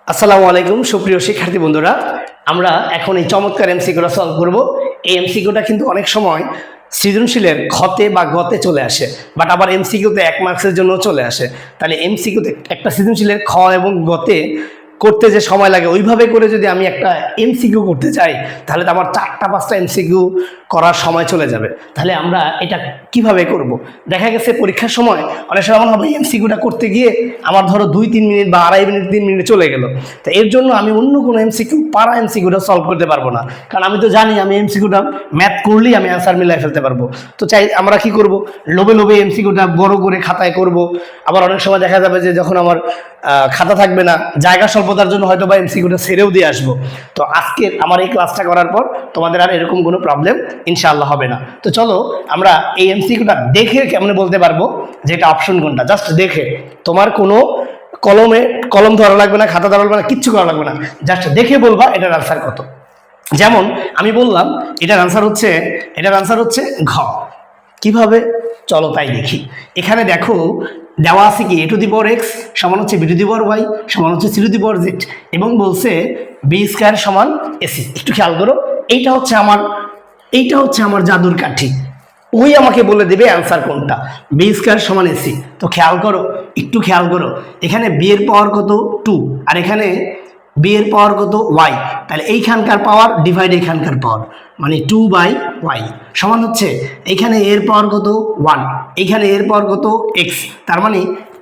আসসালামু আলাইকুম সুপ্রিয় শিক্ষার্থী বন্ধুরা, আমরা এখন এই চমৎকার এমসিকিউটা সলভ করব। এই এমসিকিউটা কিন্তু অনেক সময় সৃজনশীলের খতে বা গতে চলে আসে, বাট আবার এমসিকিউতে 1 মার্কসের জন্য চলে আসে। তাহলে এমসিকিউতে একটা সৃজনশীলের খ এবং গতে করতে যে সময় লাগে ওইভাবে করে যদি আমি একটা এমসিকিউ করতে চাই তাহলে তো আমার 4-5টা এমসিকিউ করার সময় চলে যাবে। তাহলে আমরা এটা কিভাবে করব? দেখা গেছে পরীক্ষার সময় অনেক সময় এমন হবে এমসিকিউটা করতে গিয়ে আমার ধরো 2-3 মিনিট বা 2.5 মিনিট 3 মিনিট চলে গেল। তো এর জন্য আমি অন্য কোনো এমসিকিউটা সলভ করতে পারবো না, কারণ আমি তো জানি আমি এমসিকিউটা ম্যাথ করলেই আমি অ্যান্সার মিলাই ফেলতে পারবো। তো চাই আমরা কি করব, লোভে লোভে এমসিকিউটা বড় করে খাতায় করব। আবার অনেক সময় দেখা যাবে যে যখন আমার খাতা থাকবে না, জায়গা স্বল্পতার জন্য হয়তো বা এমসিকিউটা ছেড়েও দিয়ে আসবো। তো আজকে আমার এই ক্লাসটা করার পর তোমাদের আর এরকম কোনো প্রবলেম ইনশাআল্লাহ হবে না। তো চলো আমরা এই এমসিকিউটা দেখে কেমনে বলতে পারবো যে এটা অপশন কোনটা। জাস্ট দেখে, তোমার কোনো কলম ধরা লাগবে না, খাতা ধরা লাগবে না, কিচ্ছু করা লাগবে না, জাস্ট দেখে বলবা এটার আনসার কত। যেমন আমি বললাম এটার আনসার হচ্ছে ঘ। কিভাবে? চলো তাই দেখি। এখানে দেখো দেওয়া আছে কি, a to the power x সমান হচ্ছে b to the power y সমান হচ্ছে c to the power z, এবং বলছে b স্কয়ার সমান ac। একটু খেয়াল করো, এইটা হচ্ছে আমার জাদুর কাঠি। ওই আমাকে বলে দেবে অ্যান্সার কোনটা, b স্কয়ার সমান ac। তো একটু খেয়াল করো, এখানে b এর পাওয়ার কত 2, আর এখানে b এর পাওয়ার কত y। তাহলে এইখানকার পাওয়ার ডিভাইড এখানকার পাওয়ার, মানে 2/y সমান হচ্ছে এইখানে এর পাওয়ার কত 1, এইখানে এর পাওয়ার কত x। তার মানে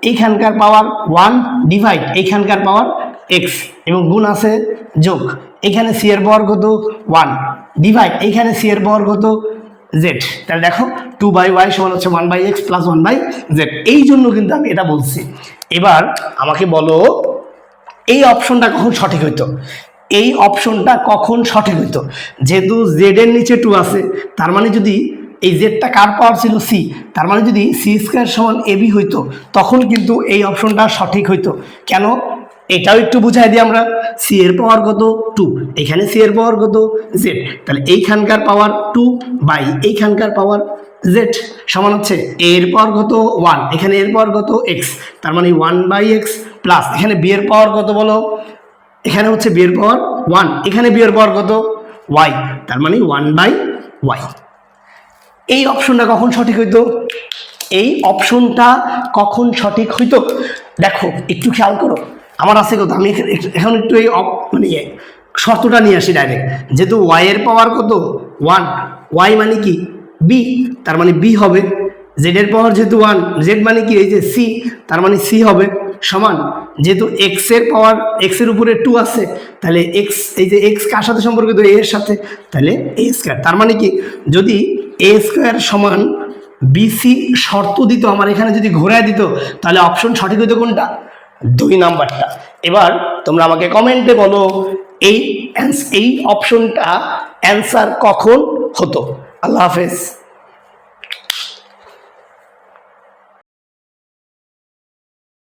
এইখানকার পাওয়ার 1 ডিভাইড এইখানকার পাওয়ার x, এবং গুণ আছে যোগ। এখানে c এর পাওয়ার কত 1 ডিভাইড এইখানে c এর পাওয়ার কত z। তাহলে দেখো 2/y সমান হচ্ছে 1/x প্লাস 1/z। এই জন্য কিন্তু আমি এটা বলছি। এবার আমাকে বলো এই অপশনটা কখন সঠিক হইতো, যেহেতু জেড এর নিচে 2 আছে, তার মানে যদি এই জেডটা কার পাওয়ার ছিল সি, তার মানে যদি সি স্কয়ার সমান এবি হইতো তখন কিন্তু এই অপশনটা সঠিক হইতো। কেন? এটাও একটু বুঝাই দিই আমরা। সি এর পাওয়ার কত 2, এখানে সি এর পাওয়ার কত জেড, তাহলে এইখানকার পাওয়ার 2 বাই এইখানকার পাওয়ার জেড সমান হচ্ছে এ এর পাওয়ার কত 1, এখানে এর পাওয়ার কত x, তার মানে 1/x প্লাস এখানে বি এর পাওয়ার কত বলো, এখানে হচ্ছে বি এর পাওয়ার 1, এখানে বি এর পাওয়ার কত y, তার মানে 1/y। এই অপশনটা কখন সঠিক হইতো? দেখো একটু খেয়াল করো, আমার আছে কত, আমি এখন একটু এই মানে শর্তটা নিয়ে আসি ডাইরেক্ট। যেহেতু y এর পাওয়ার কত 1, y মানে কি b, তার মানে b হবে। z এর পাওয়ার যেহেতু 1, z মানে কি এই যে c, তার মানে c হবে সমান, যেহেতু x এর পাওয়ার x এর উপরে 2 আছে, তাহলে x, এই যে x কার সাথে সম্পর্কিত, a এর সাথে, তাহলে a স্কয়ার। তার মানে কি, যদি a স্কয়ার সমান bc শর্ত দিত আমার, এখানে যদি ঘোরায় দিত, তাহলে অপশন সঠিক হইতো কোনটা, 2 নাম্বারটা। এবার তোমরা আমাকে কমেন্টে বলো এই অপশনটা অ্যান্সার কখন হতো। আল্লাহ হাফেজ।